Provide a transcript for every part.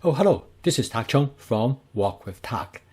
Oh, hello, this is Tak Chung from Walk with Tak.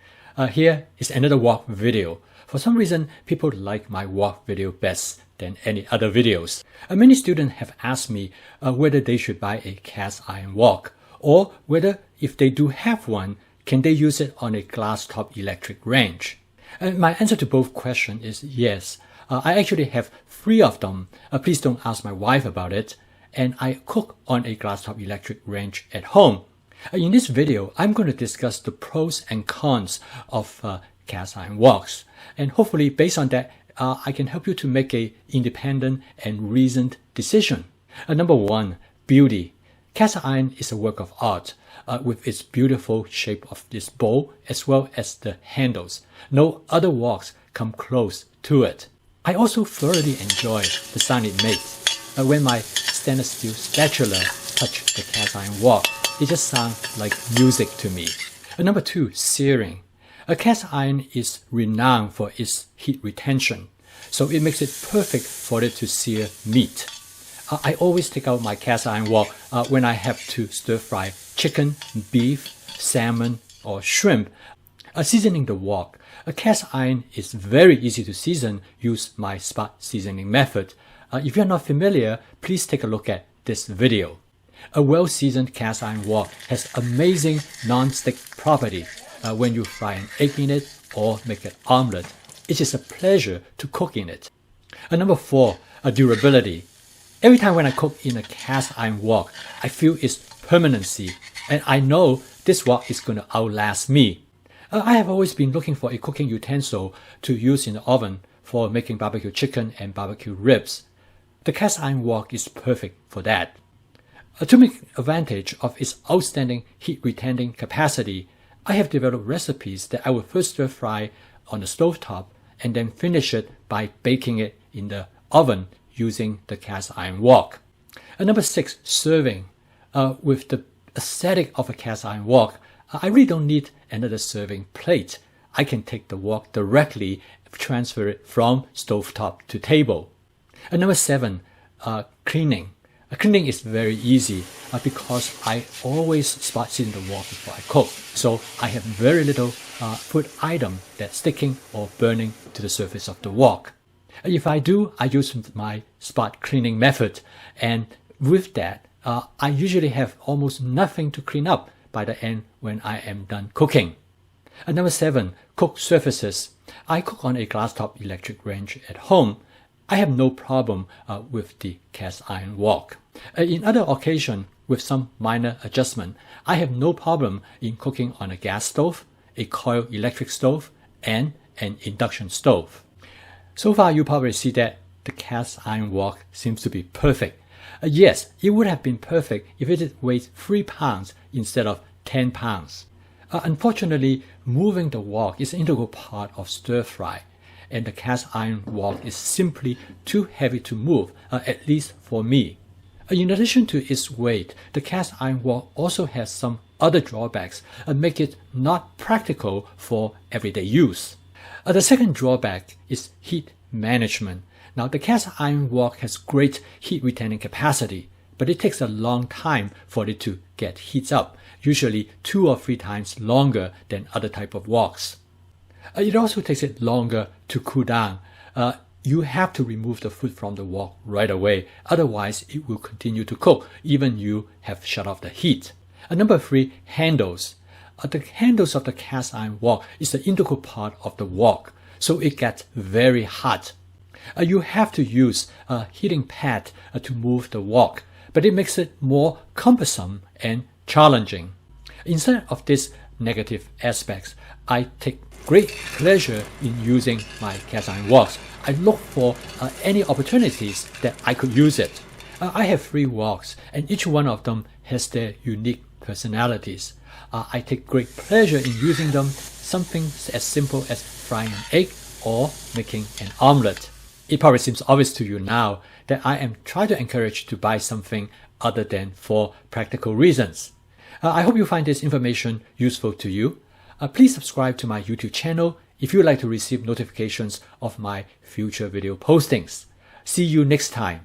Here is another walk video. For some reason, people like my walk video best than any other videos. Many students have asked me whether they should buy a cast iron wok, or whether if they do have one, can they use it on a glass top electric range? And my answer to both questions is yes. I actually have 3 of them. Please don't ask my wife about it. And I cook on a glass top electric range at home. In this video, I'm going to discuss the pros and cons of cast iron woks. And hopefully, based on that, I can help you to make an independent and reasoned decision. Number 1, beauty. Cast iron is a work of art with its beautiful shape of this bowl as well as the handles. No other woks come close to it. I also thoroughly enjoy the sound it makes. When my stainless steel spatula touch the cast iron wok, it just sounds like music to me. Number 2, searing. A cast iron is renowned for its heat retention, so it makes it perfect for it to sear meat. I always take out my cast iron wok when I have to stir fry chicken, beef, salmon, or shrimp. Seasoning the wok. A cast iron is very easy to season. Use my spot seasoning method. If you're not familiar, please take a look at this video. A well-seasoned cast iron wok has amazing non-stick property when you fry an egg in it or make an omelette. It is a pleasure to cook in it. Number 4, durability. Every time when I cook in a cast iron wok, I feel its permanency, and I know this wok is going to outlast me. I have always been looking for a cooking utensil to use in the oven for making barbecue chicken and barbecue ribs. The cast iron wok is perfect for that. To make advantage of its outstanding heat retaining capacity, I have developed recipes that I will first stir fry on the stovetop and then finish it by baking it in the oven using the cast iron wok. Number 6, serving. With the aesthetic of a cast iron wok, I really don't need another serving plate. I can take the wok directly, transfer it from stovetop to table. Number 7, cleaning. Cleaning is very easy because I always spot season the wok before I cook. So I have very little food item that's sticking or burning to the surface of the wok. If I do, I use my spot cleaning method. And with that, I usually have almost nothing to clean up by the end when I am done cooking. Number 7, cook surfaces. I cook on a glass top electric range at home. I have no problem with the cast iron wok. In other occasions, with some minor adjustment, I have no problem in cooking on a gas stove, a coil electric stove, and an induction stove. So far, you probably see that the cast iron wok seems to be perfect. Yes, it would have been perfect if it weighed 3 pounds instead of 10 pounds. Unfortunately, moving the wok is an integral part of stir fry, and the cast iron wok is simply too heavy to move, at least for me. In addition to its weight, the cast iron wok also has some other drawbacks and make it not practical for everyday use. The second drawback is heat management. Now, the cast iron wok has great heat retaining capacity, but it takes a long time for it to get heats up, usually 2 or 3 times longer than other type of woks. It also takes it longer to cool down. You have to remove the food from the wok right away, otherwise it will continue to cook even you have shut off the heat. Number 3, handles. The handles of the cast iron wok is an integral part of the wok, so it gets very hot. You have to use a heating pad to move the wok, but it makes it more cumbersome and challenging. Instead of these negative aspects, I take great pleasure in using my cast iron woks. I look for any opportunities that I could use it. I have 3 woks, and each one of them has their unique personalities. I take great pleasure in using them, something as simple as frying an egg or making an omelette. It probably seems obvious to you now that I am trying to encourage you to buy something other than for practical reasons. I hope you find this information useful to you. Please subscribe to my YouTube channel if you would like to receive notifications of my future video postings. See you next time.